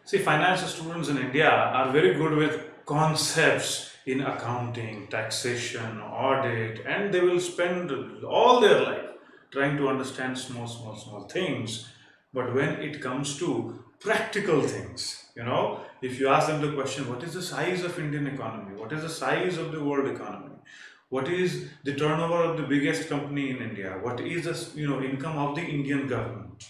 See, finance students in India are very good with concepts in accounting, taxation, audit, and they will spend all their life trying to understand small things. But when it comes to practical things, if you ask them the question, what is the size of Indian economy? What is the size of the world economy? What is the turnover of the biggest company in India? What is the income of the Indian government?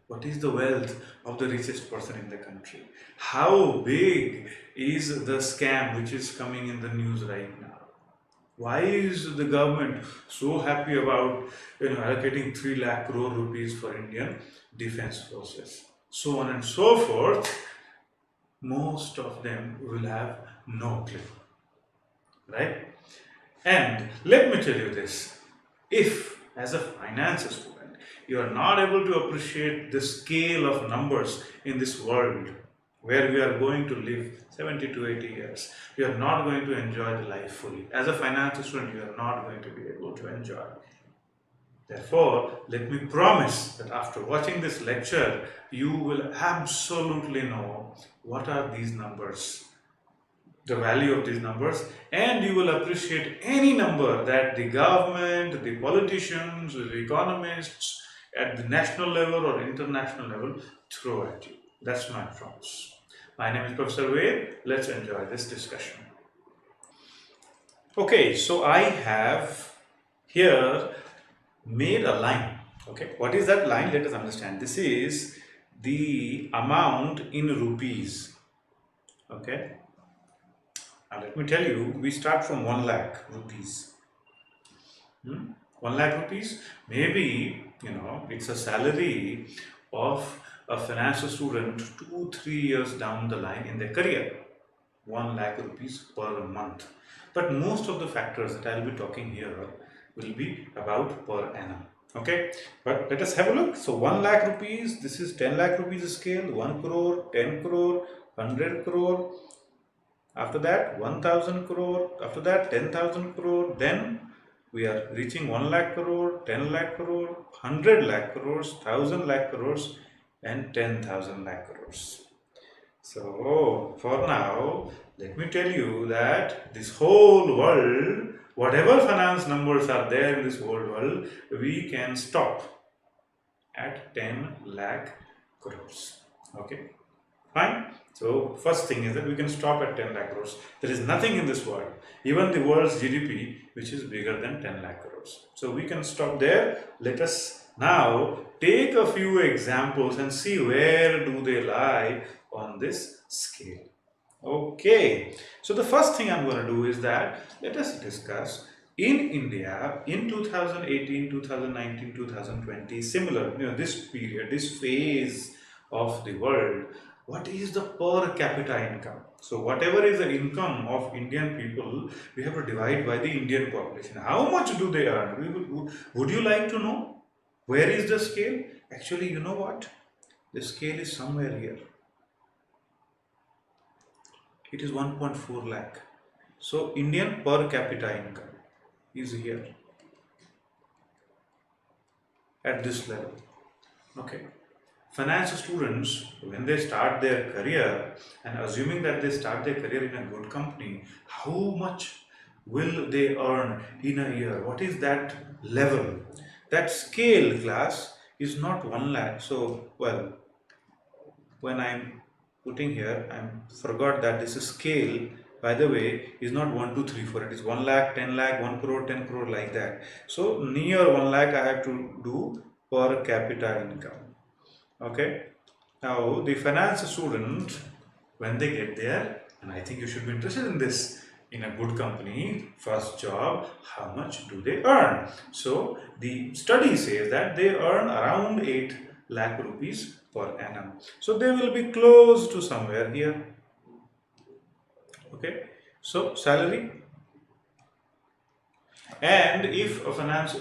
What is the wealth of the richest person in the country? How big is the scam which is coming in the news right now? Why is the government so happy about allocating 3 lakh crore rupees for Indian defense forces? So on and so forth. Most of them will have no clue, right? And let me tell you this, if as a finance student you are not able to appreciate the scale of numbers in this world where we are going to live 70 to 80 years, you are not going to enjoy the life fully. As a finance student, you are not going to be able to enjoy. Therefore, let me promise that after watching this lecture, you will absolutely know what are these numbers, the value of these numbers, and you will appreciate any number that the government, the politicians, the economists at the national level or international level throw at you. That's my promise. My name is Professor Ved. Let's enjoy this discussion. Okay, so I have here made a line. Okay, what is that line? Let us understand. This is the amount in rupees. Okay, now let me tell you, we start from 1 lakh rupees. 1 lakh rupees, maybe, it's a salary of a financial student 2-3 years down the line in their career. 1 lakh rupees per month. But most of the factors that I'll be talking here will be about per annum. Okay, but let us have a look. So 1 lakh rupees, this is 10 lakh rupees scale, 1 crore, 10 crore, 100 crore. After that 1000 crore, after that 10,000 crore, then we are reaching 1 lakh crore, 10 lakh crore, 100 lakh crores, 1000 lakh crores, and 10,000 lakh crores. So for now, let me tell you that this whole world, whatever finance numbers are there in this whole world, we can stop at 10 lakh crores. Okay, fine. So first thing is that we can stop at 10 lakh crores. There is nothing in this world, even the world's GDP, which is bigger than 10 lakh crores. So we can stop there. Let us now take a few examples and see where do they lie on this scale. Okay, so the first thing I'm going to do is that let us discuss in India in 2018, 2019, 2020, similar, this period, this phase of the world, what is the per capita income? So whatever is the income of Indian people, we have to divide by the Indian population. How much do they earn? Would you like to know? Where is the scale? Actually, you know what? The scale is somewhere here. It is 1.4 lakh. So Indian per capita income is here at this level. Okay. Finance students, when they start their career, and assuming that they start their career in a good company, how much will they earn in a year? What is that level? That scale class is not 1 lakh. So, well, when I'm putting here, I forgot that this is scale, by the way, is not 1 2 3 4. It is 1 lakh, 10 lakh, 1 crore, 10 crore, like that. So near 1 lakh I have to do per capita income. Okay, now the finance student, when they get there, and I think you should be interested in this, in a good company, first job, how much do they earn? So the study says that they earn around 8 lakh rupees per annum. So they will be close to somewhere here. Okay, so salary, and if a finance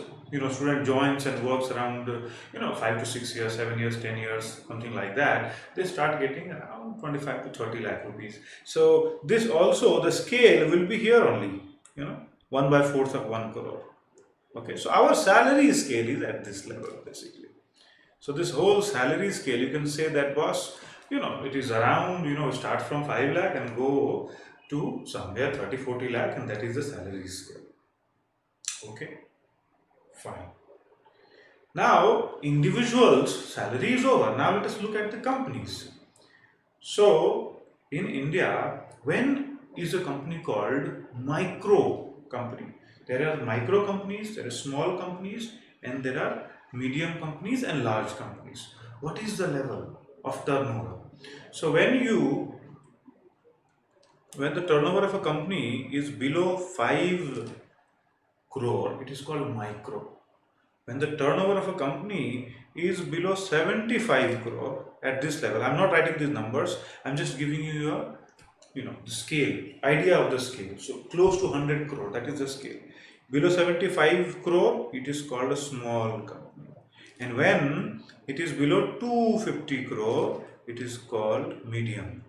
student joins and works around 5 to 6 years, 7 years, 10 years, something like that, they start getting around 25 to 30 lakh rupees. So this also, the scale will be here only, 1 by 4th of 1 crore. Okay, so our salary scale is at this level basically. So this whole salary scale, you can say that, boss, It is around, start from 5 lakh and go to somewhere 30-40 lakh, and that is the salary scale. Okay, fine. Now, individuals' salary is over. Now, let us look at the companies. So, in India, when is a company called micro company? There are micro companies, there are small companies, and there are medium companies and large companies. What is the level of turnover? So, when the turnover of a company is below 5 crore, it is called micro. When the turnover of a company is below 75 crore at this level, I'm not writing these numbers, I'm just giving you the scale, idea of the scale. So close to 100 crore, that is the scale. Below 75 crore, it is called a small company. And when it is below 250 crore, it is called medium.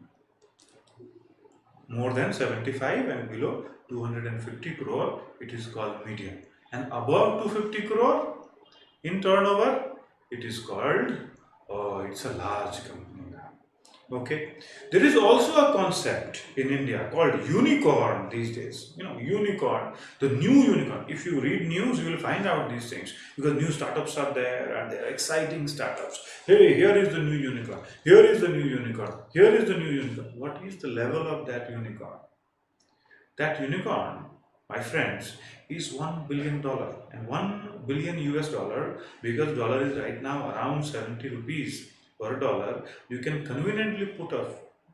More than 75 and below 250 crore, it is called medium. And above 250 crore in turnover, it is called, it's a large company now. Okay. There is also a concept in India called unicorn these days. Unicorn, the new unicorn. If you read news, you will find out these things, because new startups are there and they are exciting startups. Hey, here is the new unicorn. Here is the new unicorn. Here is the new unicorn. What is the level of that unicorn? That unicorn, my friends, is $1 billion, and 1 billion US dollar, because dollar is right now around 70 rupees per dollar. You can conveniently put a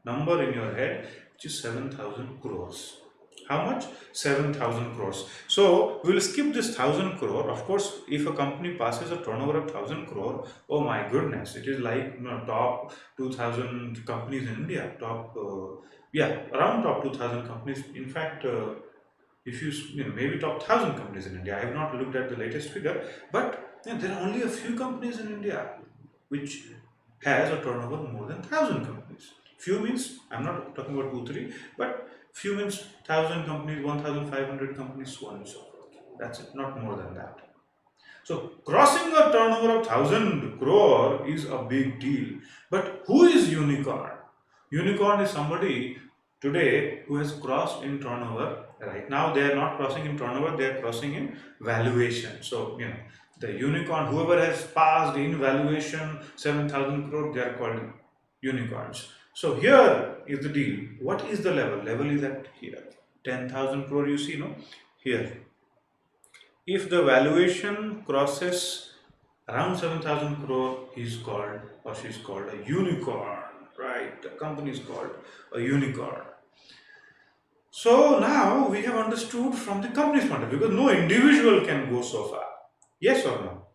number in your head, which is 7,000 crores. How much? 7,000 crores. So we will skip this 1,000 crore. Of course, if a company passes a turnover of 1,000 crore, oh my goodness, it is like top 2,000 companies in India. Around top 2,000 companies. In fact, if maybe top 1,000 companies in India. I have not looked at the latest figure, but there are only a few companies in India which has a turnover more than 1,000 companies. Few means, I'm not talking about 2, 3, but few means 1,000 companies, 1,500 companies, so on and so forth. That's it, not more than that. So crossing a turnover of 1,000 crore is a big deal. But who is unicorn? Unicorn is somebody today who has crossed in turnover. Right now they are not crossing in turnover, they are crossing in valuation. So the unicorn, whoever has passed in valuation 7,000 crore, they are called unicorns. So here is the deal. What is the level? Level is at here. 10,000 crore, you see, no? Here. If the valuation crosses around 7,000 crore, he is called or she is called a unicorn, right? The company is called a unicorn. So now we have understood from the company's point of view, because no individual can go so far. Yes or no?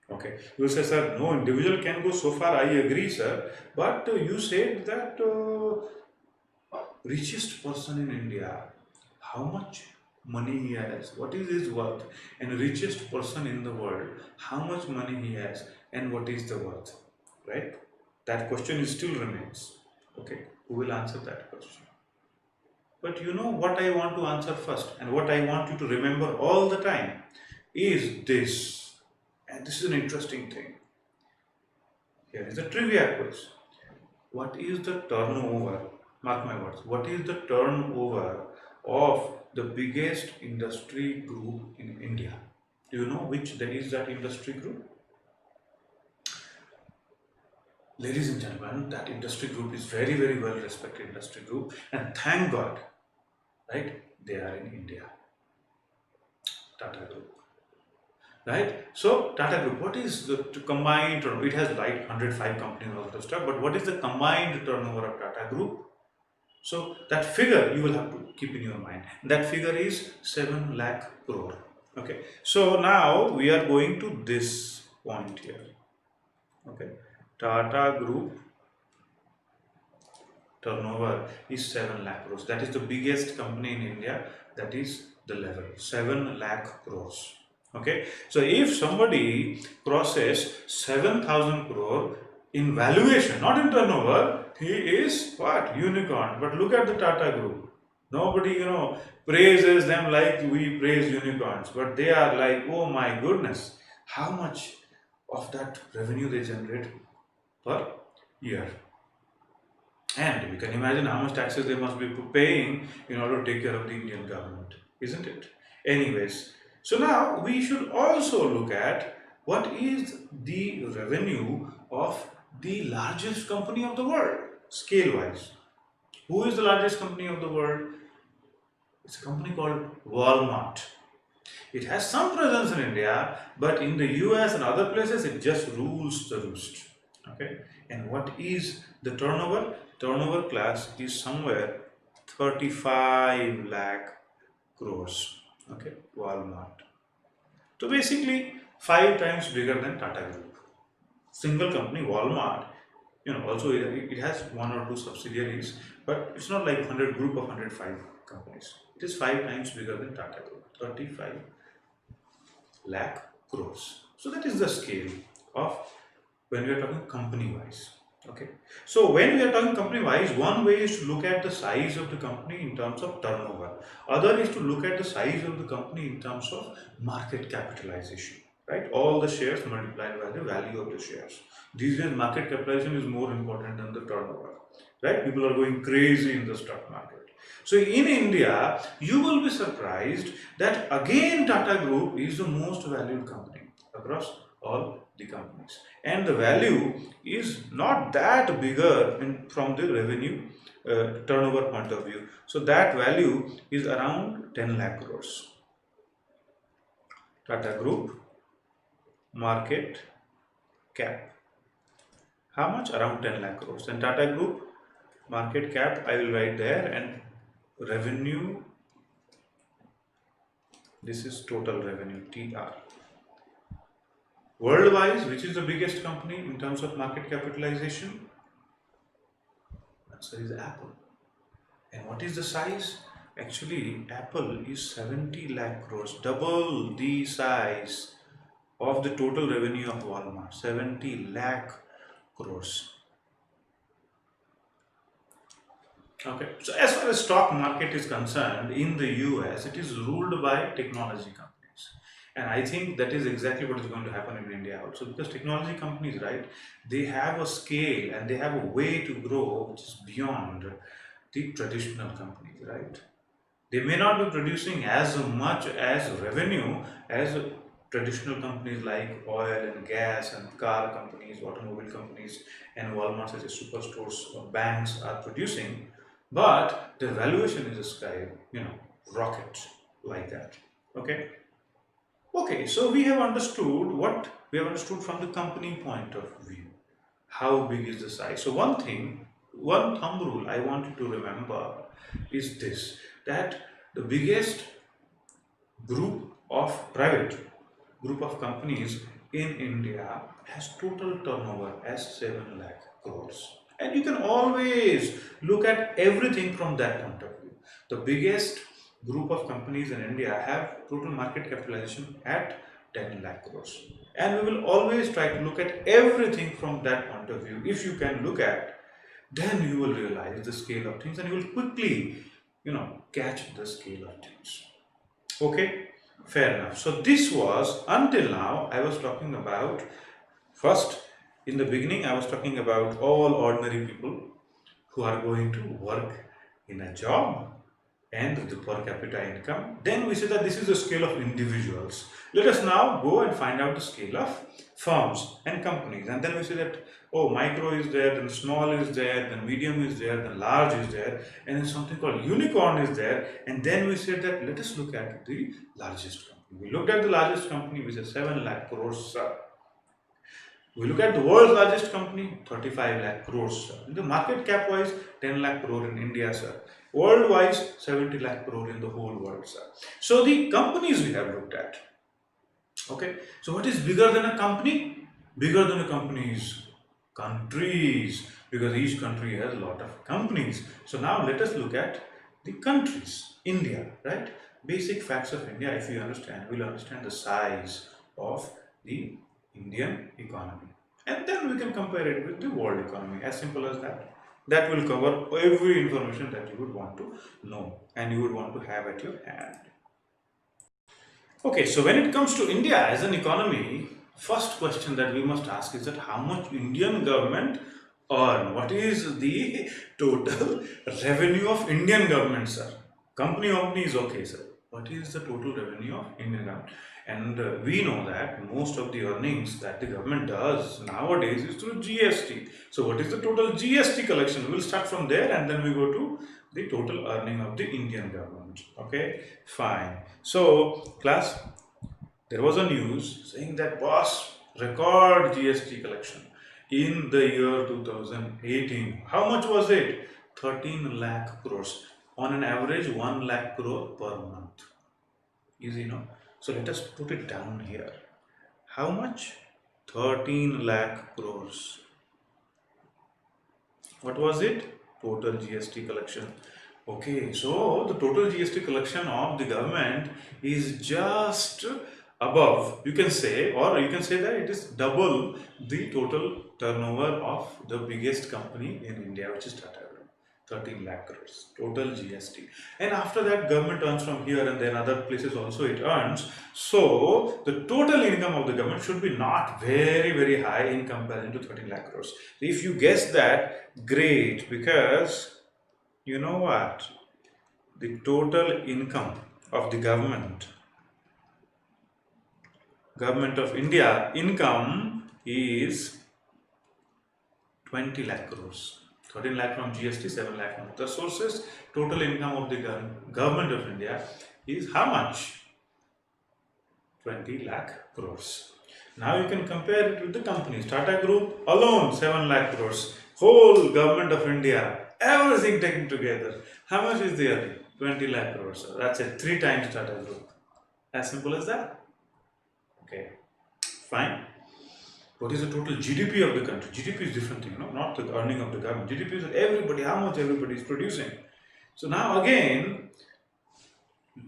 Okay. You will say, sir, no individual can go so far. I agree, sir. But you said that richest person in India, how much money he has, what is his worth, and richest person in the world, how much money he has, and what is the worth, right? That question still remains. Okay, who will answer that question? But you know what I want to answer first, and what I want you to remember all the time is this, and this is an interesting thing. Here is a trivia quiz. What is the turnover? Mark my words. What is the turnover of the biggest industry group in India? Do you know which there is that industry group? Ladies and gentlemen, that industry group is very, very well respected industry group, and thank God, right? They are in India. Tata Group. Right? So Tata Group, what is the combined turnover? It has like 105 companies and all that stuff, but what is the combined turnover of Tata Group? So that figure you will have to keep in your mind. That figure is 7 lakh crore. Okay. So now we are going to this point here. Okay. Tata Group turnover is 7 lakh crores. That is the biggest company in India. That is the level 7 lakh crores. Okay. So if somebody crosses 7,000 crore in valuation, not in turnover, he is what? Unicorn. But look at the Tata Group. Nobody, praises them like we praise unicorns, but they are like, oh my goodness, how much of that revenue they generate per year. And you can imagine how much taxes they must be paying in order to take care of the Indian government, isn't it? Anyways, so now we should also look at what is the revenue of the largest company of the world, scale wise. Who is the largest company of the world? It's a company called Walmart. It has some presence in India, but in the US and other places, it just rules the roost. Okay, and what is the turnover? Turnover class is somewhere 35 lakh crores. Okay, Walmart. So basically, five times bigger than Tata Group. Single company, Walmart. Also it has one or two subsidiaries, but it's not like 100 group of 105 companies. It is five times bigger than Tata Group. 35 lakh crores. So that is the scale of when we are talking company wise. Okay. So when we are talking company wise, one way is to look at the size of the company in terms of turnover. Other is to look at the size of the company in terms of market capitalization. Right? All the shares multiplied by the value of the shares. These days market capitalization is more important than the turnover. Right? People are going crazy in the stock market. So in India, you will be surprised that again Tata Group is the most valued company across all the companies. And the value is not that bigger from the revenue turnover point of view. So that value is around 10 lakh crores. Tata Group market cap. How much? Around 10 lakh crores. And Tata Group market cap, I will write there, and revenue, this is total revenue, TR. Worldwide, which is the biggest company in terms of market capitalization? Answer is Apple. And what is the size? Actually, Apple is 70 lakh crores, double the size of the total revenue of Walmart, 70 lakh crores. Okay, so as far as stock market is concerned, in the US, it is ruled by technology companies. And I think that is exactly what is going to happen in India also, because technology companies, right, they have a scale and they have a way to grow which is beyond the traditional companies, right? They may not be producing as much as revenue as traditional companies like oil and gas and car companies, automobile companies, and Walmart such as superstores or banks are producing, but the valuation is a sky, rocket like that. Okay. Okay, so we have understood from the company point of view. How big is the size? So one thumb rule I want you to remember is this, that the biggest group of private group of companies in India has total turnover as 7 lakh crores. And you can always look at everything from that point of view. The biggest group of companies in India have total market capitalization at 10 lakh crores. And we will always try to look at everything from that point of view. If you can look at, then you will realize the scale of things and you will quickly, catch the scale of things. Okay, fair enough. So this was, until now, I was talking about, first, in the beginning, I was talking about all ordinary people who are going to work in a job and the per capita income. Then we say that this is the scale of individuals. Let us now go and find out the scale of firms and companies. And then we say that, oh, micro is there, then small is there, then medium is there, then large is there, and then something called unicorn is there. And then we said that let us look at the largest company. We looked at the largest company, which is 7 lakh crores. We look at the world's largest company, 35 lakh crores. In the market cap wise, 10 lakh crore in India, sir. World wise, 70 lakh crore in the whole world, sir. So the companies we have looked at. Okay. So what is bigger than a company? Bigger than a company is countries, because each country has a lot of companies. So now let us look at the countries. India, right? Basic facts of India, if you understand, we'll understand the size of the Indian economy. And then we can compare it with the world economy. As simple as that. That will cover every information that you would want to know and you would want to have at your hand. Okay, so when it comes to India as an economy, first question that we must ask is that how much Indian government earn? What is the total revenue of Indian government, sir? Company is okay, sir. What is the total revenue of Indian government? And we know that most of the earnings that the government does nowadays is through GST. So what is the total GST collection? We'll start from there and then we go to the total earning of the Indian government. Okay, fine. So class, there was a news saying that boss, record GST collection in the year 2018. How much was it? 13 lakh crores. On an average, 1 lakh crore per month. Easy, no? So let us put it down here. How much? 13 lakh crores. What was it? Total GST collection. Okay, so the total GST collection of the government is just above, you can say, or you can say that it is double the total turnover of the biggest company in India, which is Tata Group. 13 lakh crores total GST. And after that, government earns from here and then other places also it earns. So the total income of the government should be not very high in comparison to 13 lakh crores. If you guess that, great, because you know what? The total income of the government of India income is 20 lakh crores. 13 lakh from GST, 7 lakh from other sources. Total income of the government of India is how much? 20 lakh crores. Now you can compare it with the companies. Tata Group alone 7 lakh crores. Whole government of India, everything taken together. How much is there? 20 lakh crores. So that's it. 3 times Tata Group. As simple as that. Okay. Fine. What is the total GDP of the country? GDP is different thing, no? Not the earning of the government. GDP is everybody, how much everybody is producing. So now again,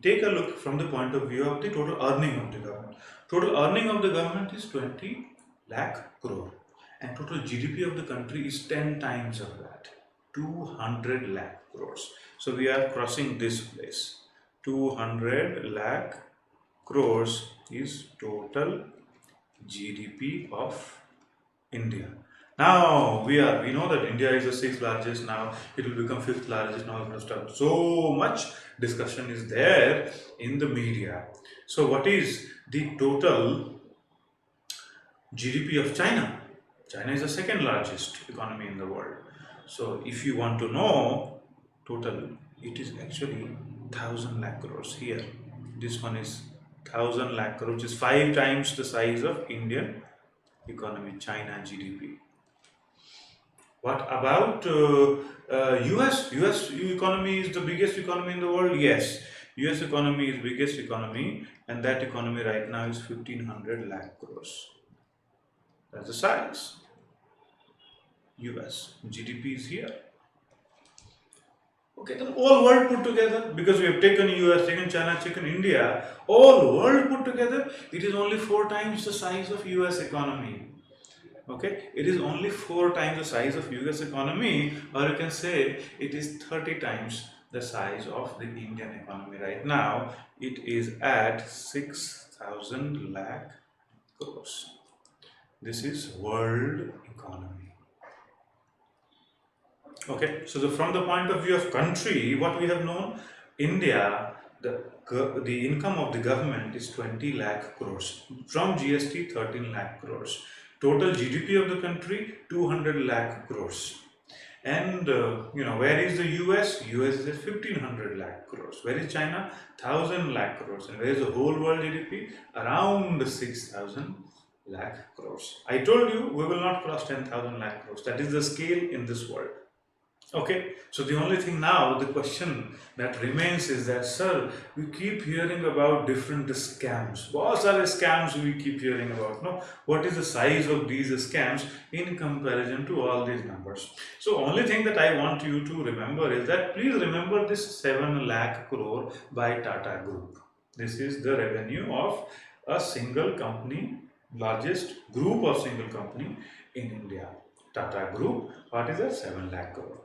take a look from the point of view of the total earning of the government. Total earning of the government is 20 lakh crore. And total GDP of the country is 10 times of that. 200 lakh crores. So we are crossing this place. 200 lakh crores is total GDP of India. Now we know that India is the 6th largest. Now it will become 5th largest. Now so much discussion is there in the media. So what is the total GDP of China? China is the 2nd largest economy in the world. So if you want to know total, it is actually 1000 lakh crores here. This one is 1000 lakh crores, which is 5 times the size of Indian economy, China GDP. What about US? US economy is the biggest economy in the world. Yes, US economy is biggest economy, and that economy right now is 1500 lakh crores. That's the size. US GDP is here. Okay, then all world put together, because we have taken US, taken China, taken India, all world put together, it is only 4 times the size of US economy. Okay, it is only 4 times the size of US economy, or you can say it is 30 times the size of the Indian economy right now. It is at 6000 lakh crores. This is world economy. Okay, so from the point of view of country, what we have known, India, the income of the government is 20 lakh crores. From GST, 13 lakh crores. Total GDP of the country, 200 lakh crores. And where is the US? US is at 1500 lakh crores. Where is China? 1000 lakh crores. And where is the whole world GDP? Around 6000 lakh crores. I told you we will not cross 10,000 lakh crores. That is the scale in this world. Okay, so the only thing now, the question that remains is that, sir, we keep hearing about different scams. What are the scams we keep hearing about? No, what is the size of these scams in comparison to all these numbers? So only thing that I want you to remember is that, please remember this 7 lakh crore by Tata Group. This is the revenue of a single company, largest group of single company in India. Tata Group, what is that? 7 lakh crore.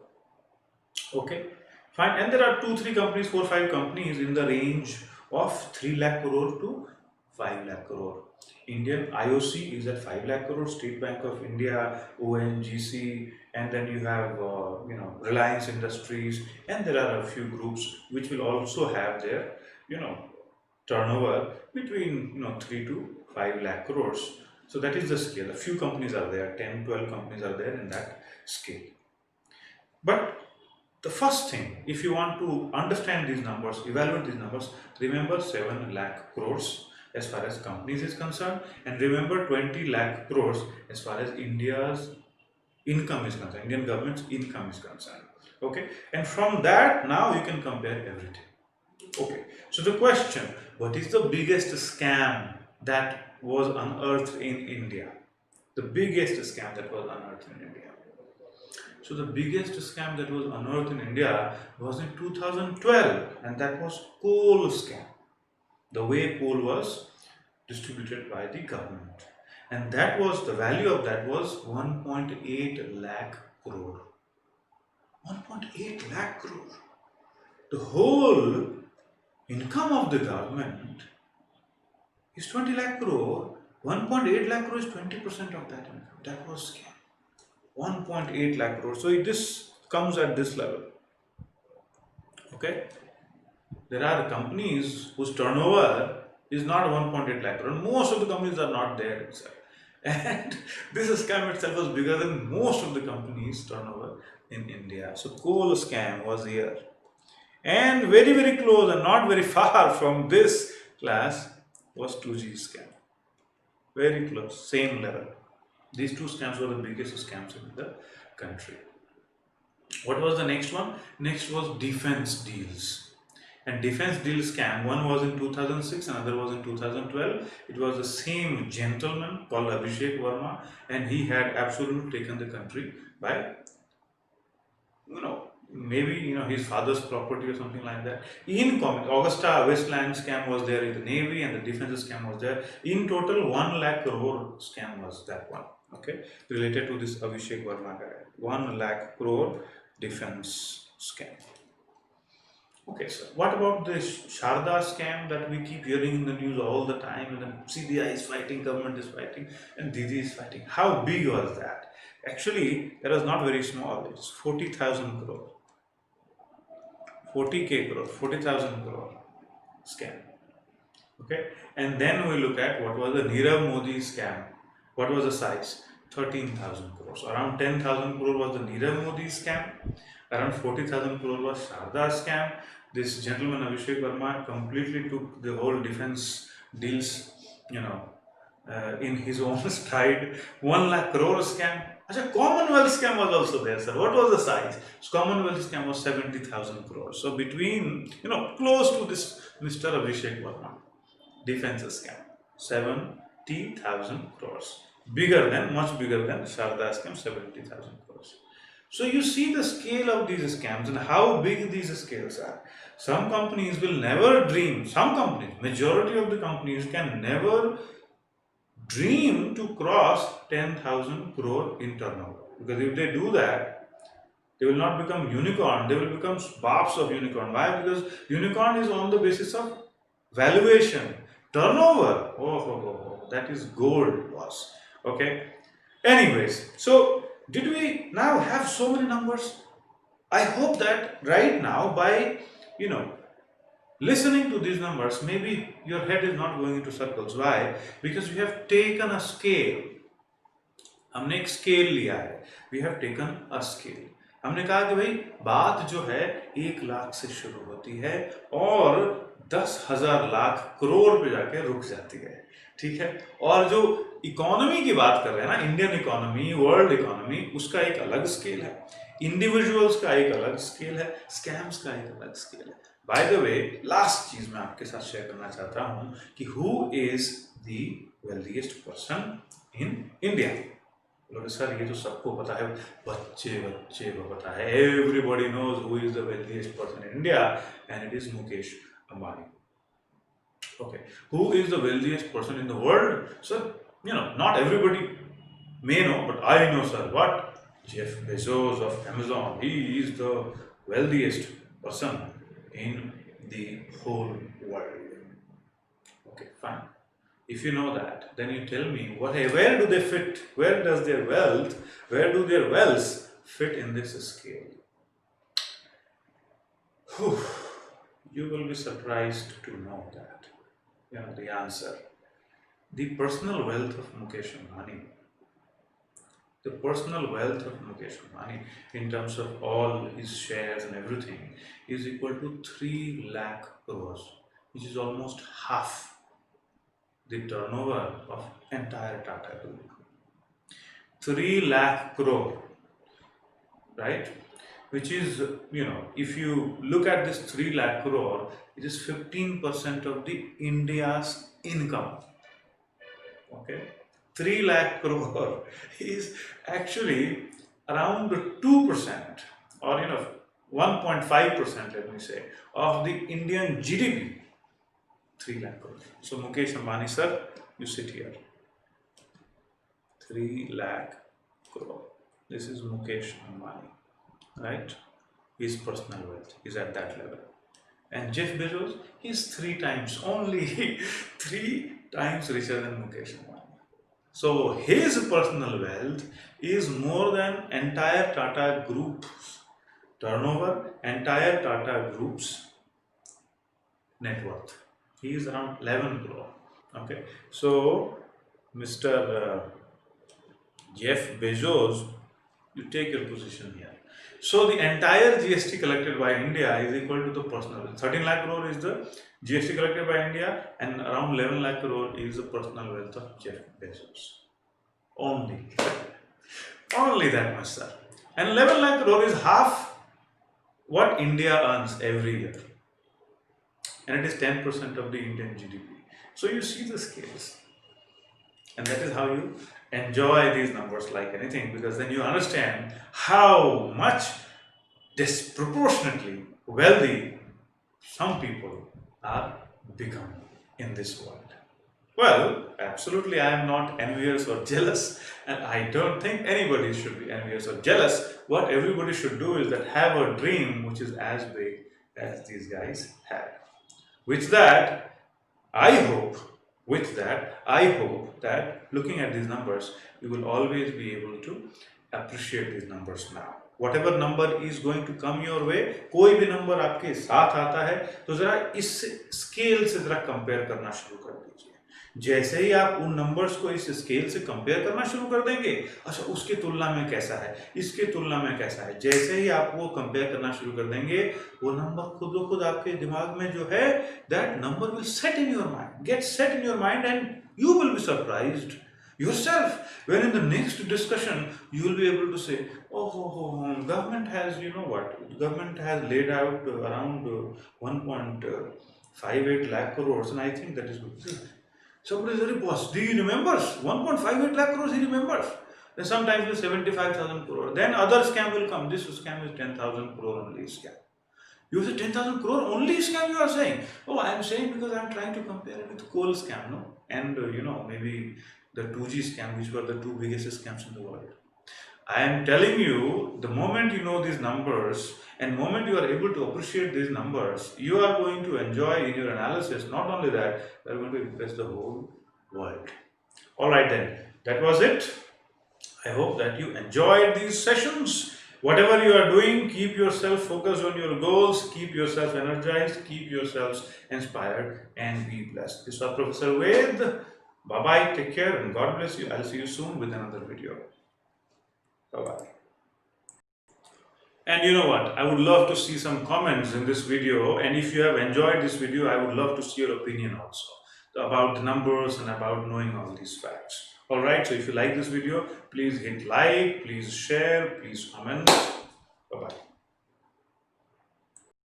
Okay, fine. And there are 2-3 companies, 4-5 companies in the range of 3 lakh crore to 5 lakh crore. Indian IOC is at 5 lakh crore, State Bank of India, ONGC, and then you have Reliance Industries, and there are a few groups which will also have their you know turnover between 3 to 5 lakh crores. So that is the scale. A few companies are there, 10, 12 companies are there in that scale. But the first thing, if you want to understand these numbers, evaluate these numbers, remember 7 lakh crores as far as companies is concerned, and remember 20 lakh crores as far as India's income is concerned, Indian government's income is concerned. Okay, and from that now you can compare everything. Okay, so the question, what is the biggest scam that was unearthed in India? The biggest scam that was unearthed in India. So the biggest scam that was unearthed in India was in 2012, and that was coal scam. The way coal was distributed by the government, and that was the value of that was 1.8 lakh crore. 1.8 lakh crore. The whole income of the government is 20 lakh crore. 1.8 lakh crore is 20% of that income. That was scam. 1.8 lakh crore. So this comes at this level. Okay. There are companies whose turnover is not 1.8 lakh crore. Most of the companies are not there itself. And this scam itself was bigger than most of the companies' turnover in India. So coal scam was here. And very, very close and not very far from this class was 2G scam. Very close, same level. These two scams were the biggest scams in the country. What was the next one? Next was defense deals. And defense deal scam, one was in 2006, another was in 2012. It was the same gentleman called Abhishek Verma, and he had absolutely taken the country by maybe his father's property or something like that. In common, Augusta Westland scam was there in the Navy, and the defense scam was there. In total, 1 lakh crore scam was that one. Okay, related to this Abhishek Verma guy. 1 lakh crore defense scam. Okay, so what about the Sharda scam that we keep hearing in the news all the time? And then CBI is fighting, government is fighting, and Didi is fighting. How big was that? Actually, that was not very small. It's 40,000 crore. 40k crore, 40,000 crore scam. Okay, and then we look at what was the Nirav Modi scam. What was the size? 13,000 crores. Around 10,000 crore was the Nirav Modi scam. Around 40,000 crore was Sharda scam. This gentleman Abhishek Verma completely took the whole defense deals, in his own stride. 1 lakh crore scam. Achha, Commonwealth scam was also there, sir. What was the size? So Commonwealth scam was 70,000 crores. So between, close to this Mr. Abhishek Verma, defense scam, 70,000 crores. Much bigger than Sharda scam, 70,000 crores. So you see the scale of these scams and how big these scales are. Some companies will never dream, majority of the companies can never dream to cross 10,000 crore in turnover. Because if they do that, they will not become unicorn, they will become baps of unicorn. Why? Because unicorn is on the basis of valuation. Turnover, that is gold, boss. Okay. Anyways, so did we now have so many numbers? I hope that right now, by listening to these numbers, maybe your head is not going into circles. Why? Because we have taken a scale. हमने एक scale लिया है. We have taken a scale. हमने कहा कि भाई बात जो है 1 लाख से शुरू होती है और 10,000 लाख करोड़ पे जाके रुक जाती है. ठीक है. और जो इकोनॉमी की बात कर रहे हैं ना, इंडियन इकोनॉमी, वर्ल्ड इकोनॉमी, उसका एक अलग स्केल है. इंडिविजुअल्स का एक अलग स्केल है. स्कैम्स का एक अलग स्केल है. बाय द वे, लास्ट चीज मैं आपके साथ शेयर करना चाहता हूं कि who is the wealthiest person in India. बोलोगे सर ये तो सबको पता है, बच्चे बच्चे को पता है. Everybody knows who is the wealthiest person in India, and it is Mukesh Ambani. Okay, who is the wealthiest person in the world? Sir, not everybody may know, but I know, sir. What? Jeff Bezos of Amazon. He is the wealthiest person in the whole world. Okay, fine. If you know that, then you tell me where do they fit? Where does their wealth, where do their wealth fit in this scale? Whew, you will be surprised to know that, the answer. The personal wealth of Mukesh Ambani, the personal wealth of Mukesh Ambani in terms of all his shares and everything is equal to 3 lakh crores, which is almost half the turnover of entire Tata Group. 3 lakh crore, right? Which is, if you look at this 3 lakh crore, it is 15% of the India's income. Okay, 3 lakh crore is actually around 2%, or 1.5%, let me say, of the Indian GDP. 3 lakh crore. So Mukesh Ambani sir, you sit here. 3 lakh crore. This is Mukesh Ambani, right? His personal wealth is at that level. And Jeff Bezos, he's 3 times, only 3 times richer than Mukesh Ambani. So his personal wealth is more than entire Tata Group's turnover, entire Tata Group's net worth. He is around 11 crore. Okay, so Mr. Jeff Bezos, you take your position here. So the entire GST collected by India is equal to the personal. 13 lakh crore is the GST collected by India, and around 11 lakh crore is the personal wealth of Jeff Bezos. Only. Only that much, sir. And 11 lakh crore is half what India earns every year. And it is 10% of the Indian GDP. So you see the scales. And that is how you enjoy these numbers like anything, because then you understand how much disproportionately wealthy some people are becoming in this world. Well, absolutely, I am not envious or jealous, and I don't think anybody should be envious or jealous. What everybody should do is that have a dream which is as big as these guys had. With that, I hope that looking at these numbers, you will always be able to appreciate these numbers now. Whatever number is going to come your way, कोई भी number आपके साथ आता है तो जरा इस scale से जरा कंपेयर करना शुरू कर दीजिए. जैसे ही आप उन नंबर्स को इस स्केल से कंपेयर करना शुरू कर देंगे, अच्छा उसकी तुलना में कैसा है, इसके तुलना में कैसा है, जैसे ही आप वो कंपेयर करना शुरू कर देंगे, वो नंबर खुद ब खुद आपके दिमाग में जो है, that number will set in your mind, get set in your mind, and you will be surprised yourself when in the next discussion you will be able to say, government has, government has laid out around 1.58 lakh crores, and I think that is good. Somebody is very boss. Do you remember 1.58 lakh crores? He remembers. Then sometimes it's 75,000 crore. Then other scam will come. This scam is 10,000 crore only scam. You say 10,000 crore only scam you are saying? Oh, I am saying because I am trying to compare it with coal scam, no? And maybe the 2G scam, which were the 2 biggest scams in the world. I am telling you, the moment you know these numbers and moment you are able to appreciate these numbers, you are going to enjoy in your analysis. Not only that, you are going to impress the whole world. Alright then, that was it. I hope that you enjoyed these sessions. Whatever you are doing, keep yourself focused on your goals, keep yourself energized, keep yourselves inspired, and be blessed. This was Professor Ved. Bye-bye, take care, and God bless you. I'll see you soon with another video. Bye-bye. And you know what? I would love to see some comments in this video, and if you have enjoyed this video, I would love to see your opinion also about the numbers and about knowing all these facts. Alright, so if you like this video, please hit like, please share, please comment. Bye-bye.